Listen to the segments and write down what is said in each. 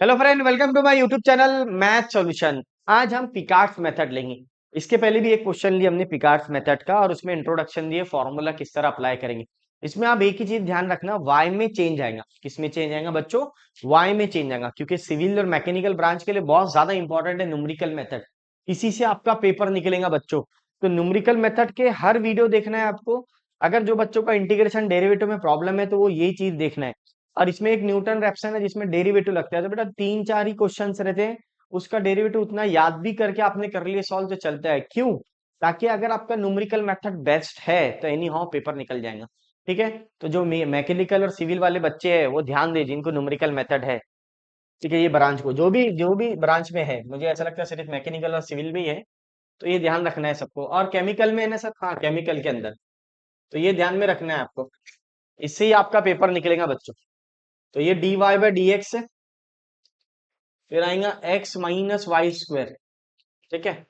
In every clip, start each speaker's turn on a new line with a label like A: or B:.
A: Hello friend, welcome to my YouTube channel math solution. आज हम Picard's method लेंगे। इसके पहले भी एक क्वेश्चन लिया हमने पिकार्ड्स मेथड का और उसमें इंट्रोडक्शन दिए, फॉर्मूला किस तरह अप्लाई करेंगे। इसमें आप एक ही चीज ध्यान रखना, वाई में चेंज आएगा। किस में चेंज आएगा बच्चों? वाई में चेंज आएगा, क्योंकि सिविल और मैकेनिकल ब्रांच के लिए बहुत ज्यादा इंपॉर्टेंट है न्यूमेरिकल मेथड। इसी से आपका पेपर निकलेगा बच्चों। तो न्यूमेरिकल मेथड के हर वीडियो देखना है आपको। अगर जो बच्चों का इंटीग्रेशन डेरिवेटिव में प्रॉब्लम है तो वो यही चीज देखना है। और इसमें एक न्यूटन रैप्सन है जिसमें डेरिवेटिव लगता है, तो बेटा तीन चार ही क्वेश्चंस रहते हैं। उसका डेरिवेटिव उतना याद भी करके आपने कर लिए सॉल्व तो चलता है। क्यों? ताकि अगर आपका न्यूमेरिकल मेथड बेस्ट है तो एनी हाउ पेपर निकल जाएगा। ठीक है। तो जो मैकेनिकल और सिविल वाले बच्चे हैं वो ध्यान दे, जिनको न्यूमेरिकल मेथड है। ठीक है, ये ब्रांच को जो भी ब्रांच में है, मुझे ऐसा लगता है सिर्फ मैकेनिकल और सिविल में ही है। तो ये ध्यान रखना है सबको। और केमिकल में है ना सर? हाँ, केमिकल के अंदर। तो ये ध्यान में रखना है आपको। इससे ही आपका पेपर निकलेगा बच्चों। तो ये dy बाई डी एक्स है, फिर आएगा x माइनस वाई स्क्वायर। ठीक है।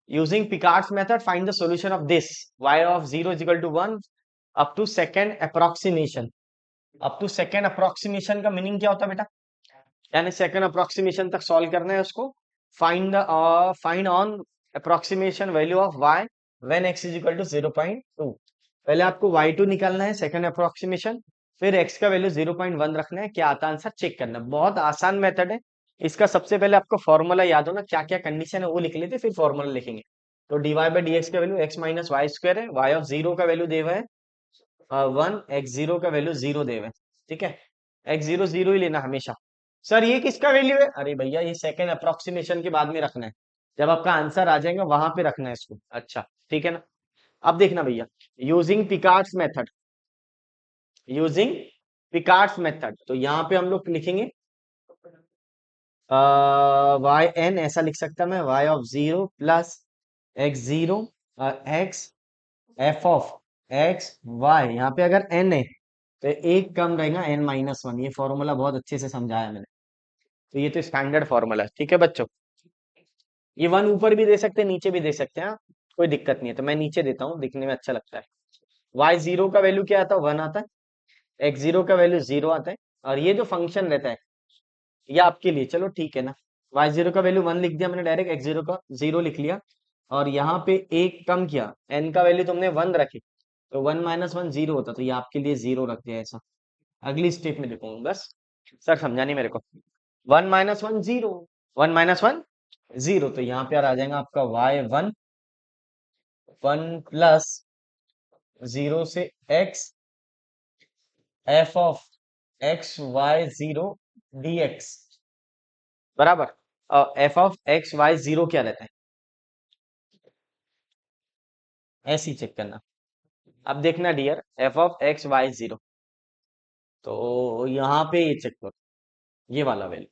A: Using Picard's method find the solution of this y of 0 is equal to 1 up to second approximation. Up to second approximation का मीनिंग क्या होता है बेटा? यानी सेकंड अप्रोक्सीमेशन तक सॉल्व करना है उसको। Find on approximation value of y when x is equal to 0.2। पहले आपको y2 निकालना है सेकंड अप्रोक्सीमेशन, फिर x का वैल्यू 0.1 रखना है। क्या आता है आंसर चेक करना है। बहुत आसान मेथड है। इसका सबसे पहले आपको फॉर्मूला याद हो ना, क्या क्या कंडीशन है वो लिख लेते, फिर फॉर्मूला लिखेंगे। तो D Y by D X का value X minus Y square है, वाई ऑफ जीरो का वैल्यू देवा है 1, x0 का वैल्यू 0 देवा है। ठीक है। x0 0 ही लेना हमेशा। सर ये किसका वैल्यू है? अरे भैया ये सेकंड अप्रोक्सीमेशन के बाद में रखना है। जब आपका आंसर आ जाएगा वहां पे रखना है इसको। अच्छा, ठीक है ना। अब देखना भैया, using Picard's method, using Picard's method, तो यहाँ पे हम लोग लिखेंगे वाई एन, ऐसा लिख सकता मैं, Y of 0 plus x0 X F of X Y. यहाँ पे अगर n है तो एक कम रहेगा n-1। ये फॉर्मूला बहुत अच्छे से समझाया मैंने। तो ये तो स्टैंडर्ड फॉर्मूला है। ठीक है बच्चों। ये वन ऊपर भी दे सकते हैं नीचे भी दे सकते हैं, हाँ, कोई दिक्कत नहीं है। तो मैं नीचे देता हूँ, दिखने में अच्छा लगता है। y0 का वैल्यू क्या आता है? 1 आता है। x0 का वैल्यू 0 आता है। और ये जो फंक्शन रहता है ये आपके लिए, चलो ठीक है ना। y0 का वैल्यू 1 लिख दिया मैंने, डायरेक्ट x0 का 0 लिख लिया। और यहाँ पे एक कम किया, n का वैल्यू तुमने 1 रखी, तो 1-1 0 होता, तो ये आपके लिए 0 रख दिया ऐसा। अगली स्टेप में देखूंगा बस। सर समझा नहीं मेरे को। 1-1 0, 1-1 0, तो यहाँ पे आ जाएगा आपका y1 1 प्लस 0 से x F of x y0 dx बराबर। एफ ऑफ x y0 क्या रहता है ऐसे ही चेक करना। अब देखना dear, F of x y0, तो यहाँ पे ये चेक करो, ये वाला वैल्यू।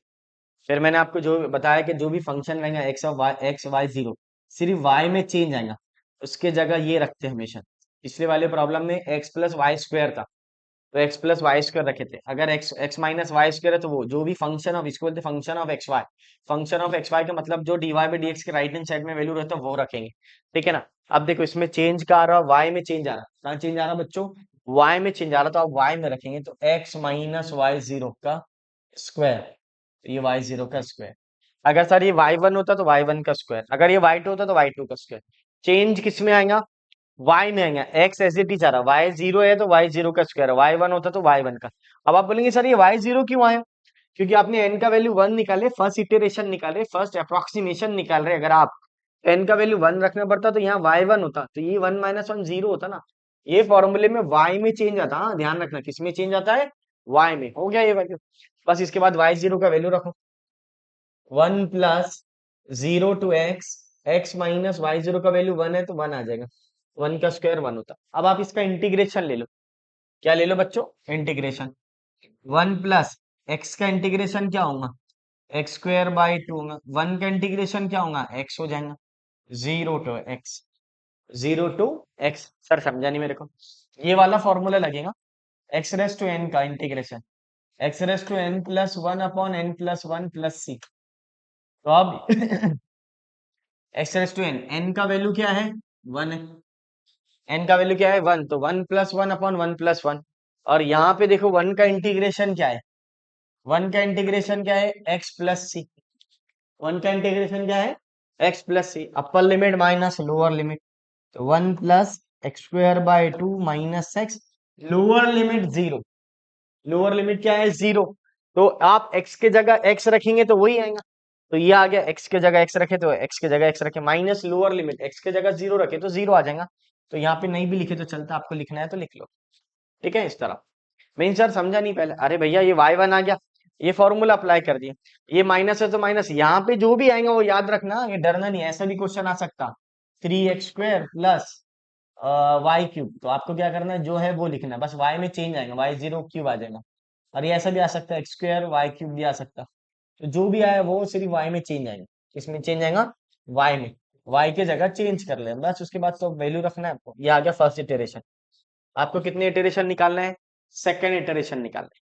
A: फिर मैंने आपको जो बताया कि जो भी फंक्शन रहेगा x y0 सिर्फ y में चेंज आएगा, उसके जगह ये रखते हैं हमेशा। पिछले वाले प्रॉब्लम में x प्लस वाई स्क्वायर था, तो x प्लस वाई स्क्वायर रखे थे। अगर x माइनस वाई स्क्वायर है तो वो जो भी फंक्शन ऑफ, इसको बोलते function of X Y. Function of X Y का मतलब जो dy बाई डी एक्स के राइट हैंड साइड में वैल्यू रहता है वो रखेंगे। ठीक है ना। अब देखो इसमें चेंज का आ रहा है, y में चेंज आ रहा है। कहाँ चेंज आ रहा है बच्चों? y में चेंज आ रहा, तो आप y में रखेंगे, तो x माइनस वाई जीरो का स्क्वायर, तो ये y0 का स्क्वायर। अगर सर ये y1 होता तो y1 का स्क्वायर, अगर ये y2 होता तो y2 का स्क्वायर। चेंज किस में आएगा? y में आएगा। x एज इट इज आ रहा, y0 है तो y0 का स्क्वायर, y1 होता तो y1 का। अब आप बोलेंगे सर ये y0 क्यों आया? क्योंकि आपने n का वैल्यू 1 निकाले, फर्स्ट इटरेशन निकाले, फर्स्ट अप्रोक्सीमेशन निकाल रहे। अगर आप n का वैल्यू 1 रखना पड़ता तो यहाँ y1 होता, तो ये 1-1 0 होता ना। ये फॉर्मूले में y में चेंज आता, हाँ ध्यान रखना, किस में चेंज आता है? y में। हो गया ये वैल्यू। बस इसके बाद y0 का वैल्यू रखो, 1 plus 0 to X, X minus Y zero का वैल्यू 1 है तो 1 आ जाएगा। 1 का स्क्वायर 1 होता। अब आप इसका इंटीग्रेशन ले लो। क्या ले लो बच्चों? इंटीग्रेशन। 1 प्लस एक्स का इंटीग्रेशन क्या होगा? एक्स स्क्वायर बाई 2 होगा। 1 का इंटीग्रेशन क्या होगा? एक्स हो जाएगा। 0 to X, 0 to X. Sir समझा नहीं मेरे को। ये वाला फॉर्मूला लगेगा, एक्स रेस टू एन का integration, X raise to N plus 1 upon N plus 1 plus C. तो अब X raise to N, N का वैल्यू क्या है? 1 है। एन का वैल्यू क्या है? 1, तो 1 प्लस 1 अपॉन 1 प्लस 1। और यहाँ पे देखो 1 का इंटीग्रेशन क्या है? वन का इंटीग्रेशन क्या है, एक्स प्लस सी। वन का इंटीग्रेशन क्या है, X plus C. Upper limit minus lower limit, तो one plus X square by two minus X, lower limit zero. Lower limit क्या है, जीरो। तो आप x के जगह x रखेंगे तो वही आएगा। तो ये आ गया, x के जगह x रखे तो x के जगह x रखे, माइनस लोअर लिमिट x के जगह जीरो रखे तो जीरो आ जाएगा। तो यहाँ पे नहीं भी लिखे तो चलता, आपको लिखना है तो लिख लो। ठीक है, इस तरह। मेन सर समझा नहीं पहले, अरे भैया ये y1 आ गया, ये फॉर्मूला अप्लाई कर दिया, ये माइनस है तो माइनस, यहाँ पे जो भी आएगा वो याद रखना, ये डरना नहीं है। ऐसा भी क्वेश्चन आ सकता, 3x² प्लस वाई क्यूब, तो आपको क्या करना है, जो है वो लिखना है, बस y में चेंज आएगा, y0 क्यूब आ जाएगा। और ये ऐसा भी आ सकता है, x² वाई क्यूब भी आ सकता। तो जो भी आया वो सिर्फ y में चेंज आएगा। किसमें चेंज आएगा, y में। y के जगह चेंज कर ले बस, उसके बाद तो वैल्यू रखना है आपको। ये आ गया फर्स्ट इटरेशन। आपको कितने इटरेशन निकालना है, सेकंड इटरेशन निकालना है।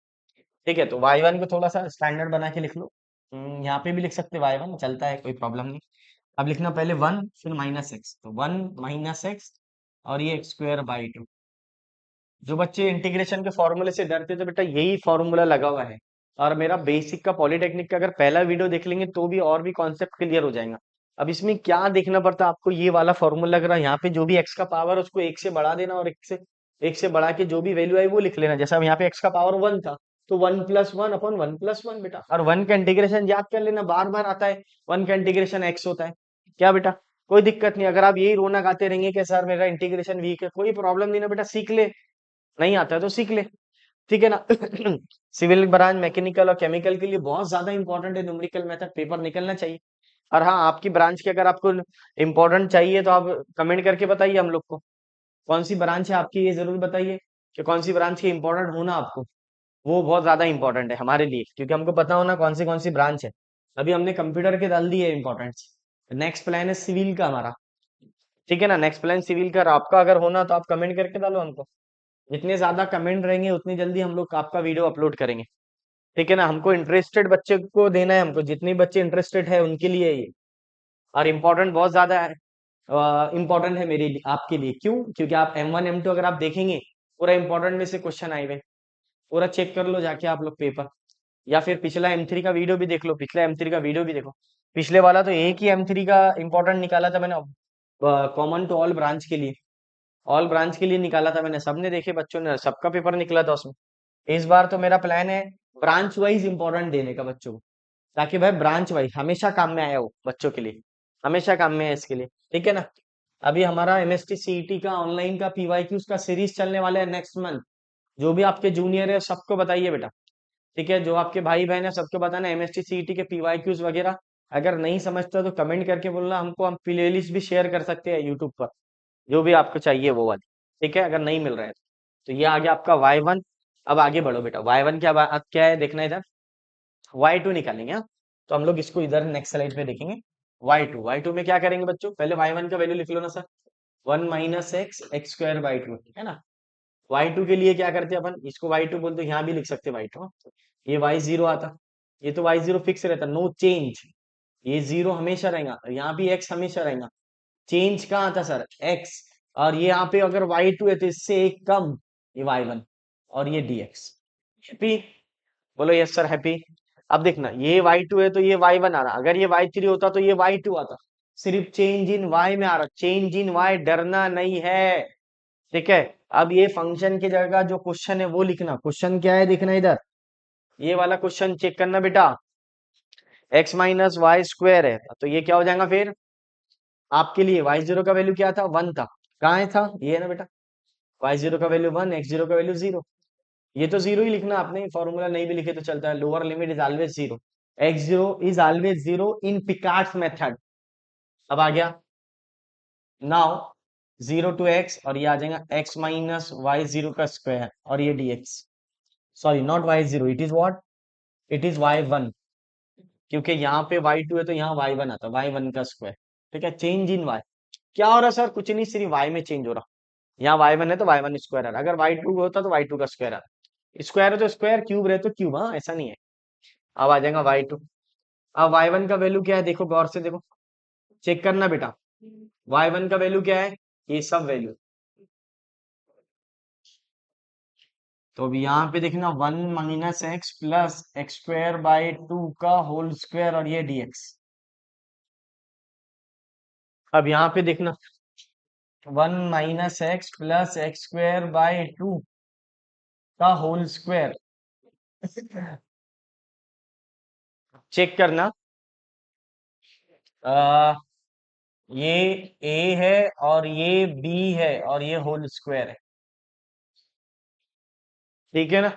A: ठीक है, तो y1 को थोड़ा सा स्टैंडर्ड बना के लिख लो। यहाँ पे भी लिख सकते हैं y1, चलता है, कोई प्रॉब्लम नहीं। अब लिखना पहले वन, फिर माइनस एक्स, तो वन माइनस एक्स और ये x² बाई 2। जो बच्चे इंटीग्रेशन के फॉर्मूले से डरते थे, बेटा यही फॉर्मूला लगा हुआ है। और मेरा बेसिक का पॉलिटेक्निक का अगर पहला वीडियो देख लेंगे तो भी और भी कॉन्सेप्ट क्लियर हो जाएगा। अब इसमें क्या देखना पड़ता है आपको, ये वाला फॉर्मूला लग रहा है, यहाँ पे जो भी एक्स का पावर है उसको एक से बढ़ा देना, और एक से बढ़ा के जो भी वैल्यू आई वो लिख लेना। जैसे अब यहाँ पे एक्स का पावर वन था, तो one plus one upon one plus one बेटा। और वन का इंटीग्रेशन याद कर लेना, बार बार आता है, वन का इंटीग्रेशन एक्स होता है। क्या बेटा, कोई दिक्कत नहीं। अगर आप यही रोना गाते रहेंगे कि सर मेरा इंटीग्रेशन वीक है, कोई प्रॉब्लम नहीं ना बेटा, सीख ले। नहीं आता है तो सीख ले, ठीक है ना। सिविल ब्रांच, मैकेनिकल और केमिकल के लिए बहुत ज्यादा इंपॉर्टेंट है न्यूमेरिकल मेथड, पेपर निकलना चाहिए। और हाँ, आपकी ब्रांच की अगर आपको इम्पोर्टेंट चाहिए तो आप कमेंट करके बताइए हम लोग को, कौन सी ब्रांच है आपकी, ये जरूर बताइए कि कौन सी ब्रांच की इंपॉर्टेंट होना आपको। वो बहुत ज्यादा इंपॉर्टेंट है हमारे लिए, क्योंकि हमको पता होना कौन सी ब्रांच है। अभी हमने कंप्यूटर के डाल दी है इंपॉर्टेंस, नेक्स्ट प्लान है सिविल का हमारा। ठीक है ना, नेक्स्ट प्लान सिविल का, और आपका अगर होना तो आप कमेंट करके डालो हमको। जितने ज्यादा कमेंट रहेंगे उतनी जल्दी हम लोग आपका वीडियो अपलोड करेंगे। ठीक है ना, हमको इंटरेस्टेड बच्चे को देना है, हमको जितने बच्चे इंटरेस्टेड है उनके लिए ये। और इम्पोर्टेंट बहुत ज्यादा है, इम्पोर्टेंट है मेरे लिए, आपके लिए। क्यों, क्योंकि आप M1 M2 अगर आप देखेंगे, पूरा इंपॉर्टेंट में से क्वेश्चन आए हुए। पूरा चेक कर लो जाके आप लोग पेपर, या फिर पिछला M3 का वीडियो भी देख लो, पिछला M3 का वीडियो भी देखो। पिछले वाला तो एक ही M3 का इंपॉर्टेंट निकाला था मैंने, कॉमन टू ऑल ब्रांच के लिए। ऑल ब्रांच के लिए निकाला था मैंने, सबने देखे बच्चों ने, सबका पेपर निकला था उसमें। इस बार तो मेरा प्लान है ब्रांच वाइज इंपॉर्टेंट देने का बच्चों को, ताकि भाई ब्रांच वाइज हमेशा काम में आया हो बच्चों के लिए, हमेशा काम में है इसके लिए। ठीक है ना। अभी हमारा MST CET का ऑनलाइन का PYQs का सीरीज चलने वाला है नेक्स्ट मंथ। जो भी आपके जूनियर है सबको बताइए बेटा। ठीक है, जो आपके भाई बहन है सबको बताना, MST CET के PYQs वगैरह। अगर नहीं समझता तो कमेंट करके बोलना हमको, हम प्ले लिस्ट भी शेयर कर सकते हैं यूट्यूब पर, जो भी आपको चाहिए वो वाली। ठीक है, अगर नहीं मिल रहा है तो ये आ गया आपका Y1। अब आगे बढ़ो बेटा, Y1 क्या है देखना इधर, Y2 निकालेंगे हाँ। तो हम लोग इसको इधर नेक्स्ट स्लाइड पे देखेंगे। Y2 में क्या करेंगे बच्चों, पहले Y1 का वैल्यू लिख लो ना sir, one minus x x² by 2, है ना। Y2 के लिए क्या करते हैं अपन, इसको Y2 बोलते हैं, यहाँ भी लिख सकते हैं Y2 हाँ। ये Y0 आता, ये तो Y0 फिक्स रहता, नो चेंज। ये जीरो हमेशा रहेगा, यहाँ भी x हमेशा रहेगा। चेंज कहाँ आता सर, x। और ये यहाँ पे अगर y2 है तो इससे एक कम, ये y1, और ये dx। हैप्पी, बोलो यस सर हैप्पी। अब देखना, ये y2 है तो ये y1 आ रहा, अगर ये y3 होता तो ये y2 आता। सिर्फ चेंज इन y में आ रहा, चेंज इन y, डरना नहीं है। ठीक है। अब ये फंक्शन की जगह जो क्वेश्चन है वो लिखना, क्वेश्चन क्या है देखना इधर, ये वाला क्वेश्चन चेक करना बेटा। x - y² है तो ये क्या हो जाएगा फिर आपके लिए, y0 का वैल्यू क्या था, वन था। कहाँ है था, ये है ना बेटा, y0 का वैल्यू वन, x0 का वैल्यू जीरो। ये तो जीरो ही लिखना आपने, फॉर्मूला नहीं भी लिखे तो चलता है, lower limit is always zero, x0 is always zero in Picard's method. अब आ गया नाउ 0 to x, और ये आ जाएगा x - y0 का स्क्वायर, और ये dx। Sorry not y0, it is what, it is y1, क्योंकि यहाँ पे y2 है तो यहाँ y1 आता, y1 का स्क्वायर। ठीक है, चेंज इन y। क्या हो रहा है सर, कुछ नहीं, सिर्फ y में चेंज हो रहा। यहाँ y1 है तो y1 स्क्वायर आ रहा, अगर y2 होता तो y2 का स्क्वायर आ रहा। स्क्वायर है तो स्क्वायर, क्यूब रहे तो क्यूब, हाँ ऐसा नहीं है। अब आ जाएगा y2। अब y1 का वैल्यू क्या है देखो, गौर से देखो, चेक करना बेटा। y1 का वैल्यू क्या है, ये सब वैल्यू, तो अब यहाँ पे देखना 1 - x प्लस x² बाई 2 का होल स्क्वायर और ये dx। अब यहाँ पे देखना 1 - x प्लस x² बाई 2 का होल स्क्वायर। चेक करना, आ, ये a है और ये b है और ये होल स्क्वायर है। ठीक है ना?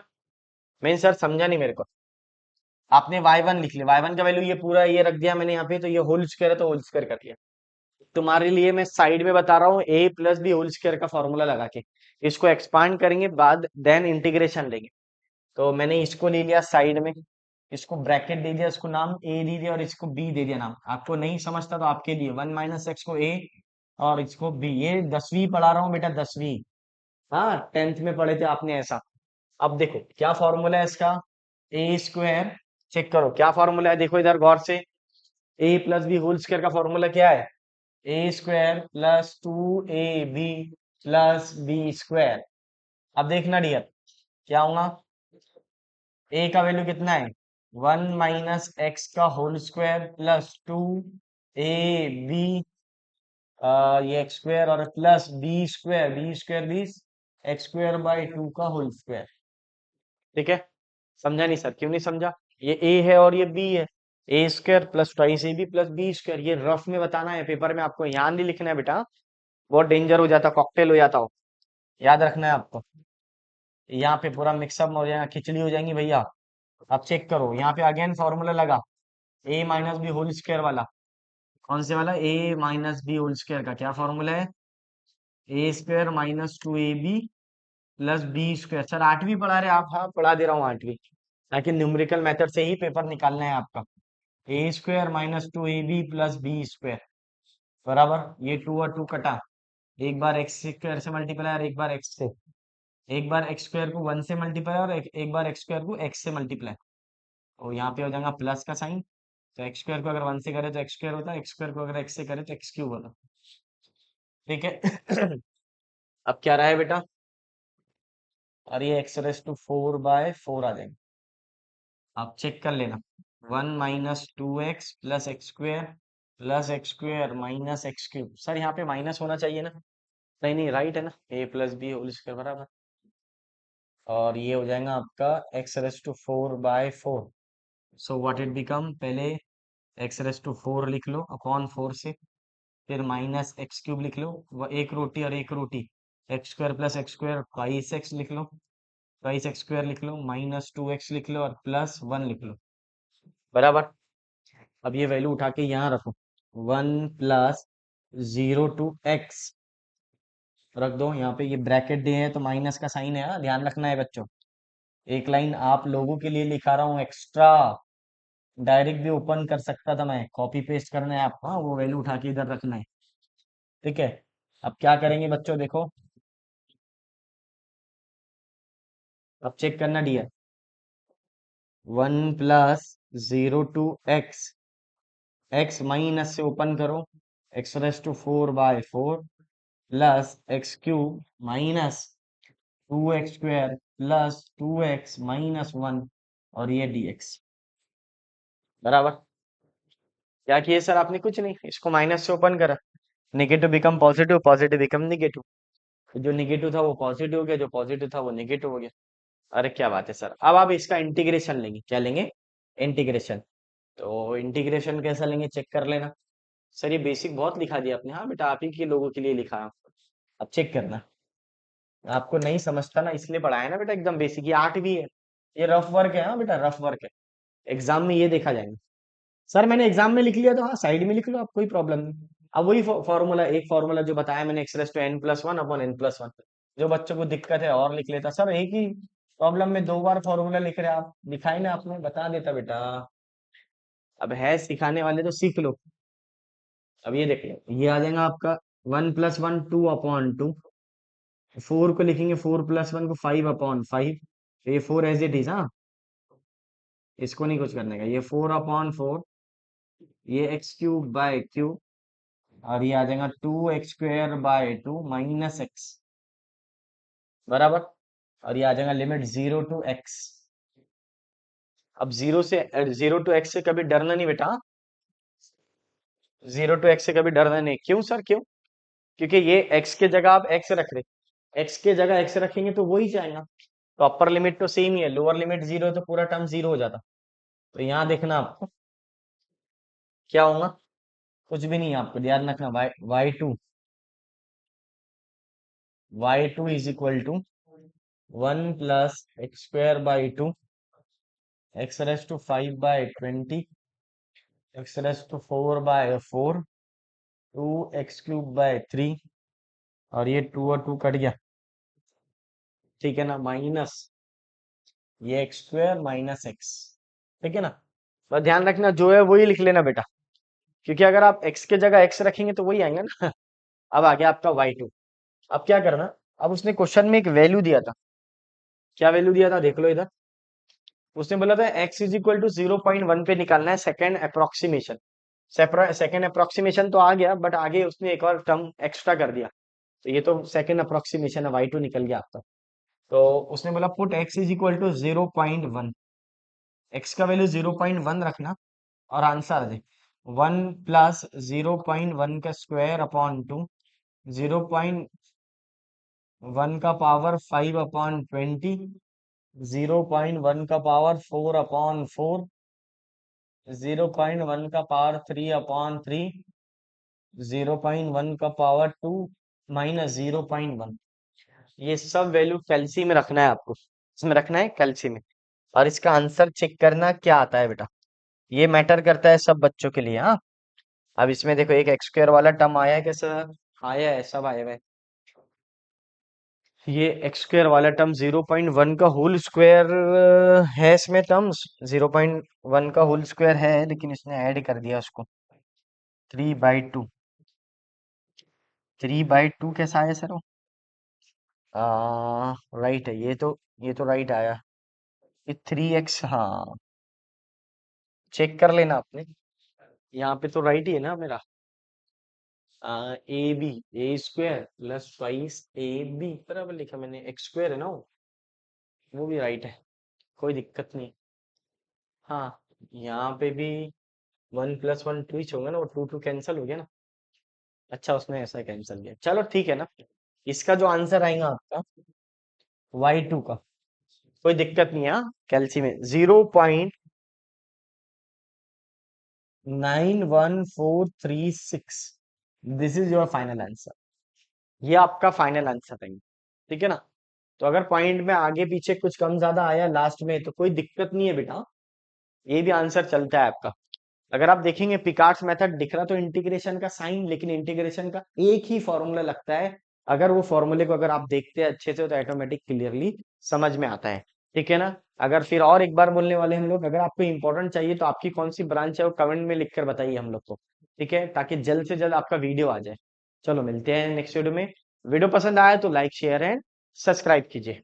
A: मैं सर समझा नहीं मेरे को। आपने y1 लिख लिया, y1 का वैल्यू ये पूरा ये रख दिया मैंने यहाँ पे, तो ये होल स्क्वायर है तो होल स्क्वायर कर दिया। तुम्हारे लिए मैं साइड में बता रहा हूँ a plus B whole square का फॉर्मूला लगा के, इसको एक्सपांड करेंगे बाद देन इंटीग्रेशन लेंगे। तो मैंने इसको ले लिया साइड में, इसको ब्रैकेट दे दिया, इसको नाम a दे दिया और इसको b दे दिया नाम। आपको नहीं समझता तो आपके लिए 1 - x को a और इसको b। ये 10वीं पढ़ा रहा हूँ बेटा, 10वीं। हाँ, 10th में पढ़े थे आपने ऐसा। अब देखो क्या फॉर्मूला है इसका, ए स्क्वायर। चेक करो क्या फॉर्मूला है, देखो इधर गौर से। a plus B whole square का फॉर्मूला क्या है, a² + 2ab plus B square. अब देखना डियर, क्या होगा, a का वैल्यू कितना है, 1 - x का होल स्क्वायर प्लस 2ab, ये x² और प्लस b² 20 x² बाई 2 का होल स्क्वायर। ठीक है? समझा नहीं सर, क्यों नहीं समझा? ये a है और ये b है, a² + 2ab प्लस b²। ये रफ में बताना है, पेपर में आपको यहाँ नहीं लिखना है बेटा, बहुत डेंजर हो जाता, कॉकटेल हो जाता हो। याद रखना है आपको, यहाँ पे पूरा मिक्सअप हो जाएगा, खिचड़ी हो जाएंगी भैया। अब चेक करो, यहाँ पे अगेन फॉर्मूला लगा, a - b होल स्क्वायर वाला। कौन से वाला, a - b होल स्क्वायर का क्या फॉर्मूला है, a² - 2ab plus b²। Sir 8वीं पढ़ा रहे आप? हाँ पढ़ा दे रहा हूँ 8वीं, ताकि न्यूमेरिकल मेथड से ही पेपर निकालना है आपका। a² - 2ab प्लस b² बराबर, ये 2 और 2 कटा, एक बार x² से मल्टीप्लाई और एक बार x से, एक बार x² को 1 से मल्टीप्लाई और एक बार x² को x से मल्टीप्लाई। और यहाँ पे हो जाएगा प्लस का साइन। तो x² को अगर 1 से करे तो x² होता है, x² को अगर x से करे तो x³ होता। ठीक है? अब क्या रहा है बेटा, और ये x⁴/4 आ जाएगा। आप चेक कर लेना, 1 - 2x plus x² plus x² minus x³ sir यहाँ पे माइनस होना चाहिए ना? नहीं नहीं, राइट है ना, a plus B whole square बराबर। और ये हो जाएगा आपका x⁴/4। So what it become, पहले x⁴ लिख लो अपॉन 4 से, फिर माइनस x³ लिख लो, वो एक रोटी और एक रोटी, x² प्लस x² 22x लिख लो, 22x² लिख लो, -2x लिख लो और प्लस 1 लिख लो बराबर। अब ये वैल्यू उठा के यहाँ रखो, 1 प्लस 0 to x रख दो यहाँ पे, ये ब्रैकेट दिए हैं तो माइनस का साइन है, हाँ, ध्यान रखना है बच्चों। एक लाइन आप लोगों के लिए लिखा रहा हूँ एक्स्ट्रा, डायरेक्ट भी ओपन कर सकता था मैं, कॉपी पेस्ट करना है आपको, हाँ वो वैल्यू उठा के इधर रखना है। ठीक है? अब क्या करेंगे बच्चों, देखो अब चेक करना dear, 1 plus 0 to x, x minus से ओपन करो, x⁴/4 plus x³ minus 2x² plus 2x minus 1 और ये dx बराबर। क्या किए सर आपने, कुछ नहीं, इसको माइनस से ओपन करा, negative become positive, positive become negative, जो नेगेटिव था वो पॉजिटिव हो गया, जो पॉजिटिव था वो नेगेटिव हो गया। अरे क्या बात है सर, अब आप इसका इंटीग्रेशन लेंगे, क्या लेंगे, इंटीग्रेशन। तो इंटीग्रेशन कैसा लेंगे चेक कर लेना। सर ये बेसिक बहुत लिखा दिया आपने, हाँ बेटा आप ही के लोगों के लिए लिखा है। अब चेक करना, आपको नहीं समझता ना इसलिए पढ़ाया ना बेटा, एकदम बेसिक, ये 8वीं है, ये रफ वर्क है, हाँ बेटा रफ वर्क है, एग्जाम में ये देखा जाएगा। सर मैंने एग्जाम में लिख लिया तो हाँ साइड में लिख लो आप, कोई प्रॉब्लम नहीं। अब वही फॉर्मूला, एक फॉर्मूला जो बताया मैंने, x⁴n+1/n+1। जो बच्चों को दिक्कत है और लिख लेता, सर एक ही प्रॉब्लम में 2 बार फॉर्मूला लिख रहे हैं आप, दिखाई ना आपने, बता देता बेटा। अब है सिखाने वाले तो सीख लो। अब ये देख लो, ये आ जाएगा आपका 1 + 1 2/2, 4 को लिखेंगे 4 + 1 को 5/5, ये 4 एज इट इज, हाँ इसको नहीं कुछ करने का, ये 4/4, ये x³ बाई 3, और ये आ जाएगा 2x² बाई 2 माइनस x बराबर। और ये आ जाएगा लिमिट 0 to x। अब जीरो टू एक्स से कभी डरना नहीं बेटा। 0 to x से कभी डरना नहीं। क्यों सर, क्यों? क्योंकि ये x के जगह आप x रख रहे, x के जगह x रखेंगे तो वही जाएगा। तो अपर लिमिट तो सेम ही है, लोअर लिमिट 0 है तो पूरा टर्म 0 हो जाता। तो यहाँ देखना आपको क्या होगा, कुछ भी नहीं है, आपको ध्यान रखना। y2 is equal to 1 + x² / 2 x⁻⁵/20 x⁻⁴/4 2x³ / 3। और ये 2 और 2 कट गया, ठीक है ना, माइनस ये x² - x, ठीक है ना। बस ध्यान रखना जो है वही लिख लेना बेटा, क्योंकि अगर आप x के जगह x रखेंगे तो वही आएंगे ना। अब आ गया आपका y2। अब क्या करना, अब उसने क्वेश्चन में एक वैल्यू दिया था। क्या वैल्यू दिया था देख लो इधर। उसने बोला था x इज इक्वल टू 0.1 पे निकालना है सेकेंड अप्रोक्सीमेशन। सेकेंड अप्रोक्सीमेशन तो आ गया, बट आगे उसने एक और टर्म एक्स्ट्रा कर दिया। तो ये तो सेकेंड अप्रोक्सीमेशन है, y2 निकल गया आपका। तो उसने बोला put x is equal to 0.1, x का वैल्यू 0.1 रखना और आंसर दे 1 + 0.1 का स्क्वायर अपॉन 2, 0.1 का पावर 5/20, 0.1 का पावर 4/4, 0.1 का पावर 3/3, 0.1 का पावर 2 माइनस 0.1। ये सब वैल्यू कैल्सी में रखना है आपको, इसमें रखना है कैल्सी में। और इसका आंसर चेक करना क्या आता है बेटा, ये मैटर करता है सब बच्चों के लिए। हाँ, अब इसमें देखो एक x² वाला टर्म आया है कैसा, आया है, सब आया है। ये x² वाला टर्म 0.1 का होल स्क्वायर है, इसमें टर्म्स 0.1 का होल स्क्वायर है, लेकिन इसने ऐड कर दिया उसको 3/2। 3/2 कैसा आया सर? राइट है ये तो, ये तो राइट आया। ये 3x, हाँ चेक कर लेना आपने, यहाँ पे तो राइट ही है ना मेरा। a² + 2ab बराबर लिखा मैंने, x² है ना वो भी राइट है, कोई दिक्कत नहीं। हाँ, यहाँ पे भी 1 + 1 2 ही होगा ना, वो 2 2 कैंसिल हो गया ना। अच्छा उसने ऐसा कैंसिल किया, चलो ठीक है ना। इसका जो आंसर आएगा आपका y2 का, कोई दिक्कत नहीं है। हाँ, कैल्सी में 0.91436, this is your final answer. ये आपका फाइनल आंसर है, ठीक है ना। तो अगर पॉइंट में आगे पीछे कुछ कम ज्यादा आया लास्ट में तो कोई दिक्कत नहीं है बेटा, ये भी आंसर चलता है आपका। अगर आप देखेंगे पिकार्ड्स मेथड दिख रहा तो इंटीग्रेशन का साइन, लेकिन इंटीग्रेशन का एक ही फॉर्मूला लगता है। अगर वो फॉर्मूले को अगर आप देखते हैं अच्छे से तो ऑटोमेटिक क्लियरली समझ में आता है, ठीक है ना। अगर फिर और एक बार बोलने वाले हम लोग, अगर आपको इंपॉर्टेंट चाहिए तो आपकी कौन सी ब्रांच है वो कमेंट में लिख कर बताइए हम लोग को, ठीक है, ताकि जल्द से जल्द आपका वीडियो आ जाए। चलो मिलते हैं नेक्स्ट वीडियो में। वीडियो पसंद आया तो लाइक शेयर एंड सब्सक्राइब कीजिए।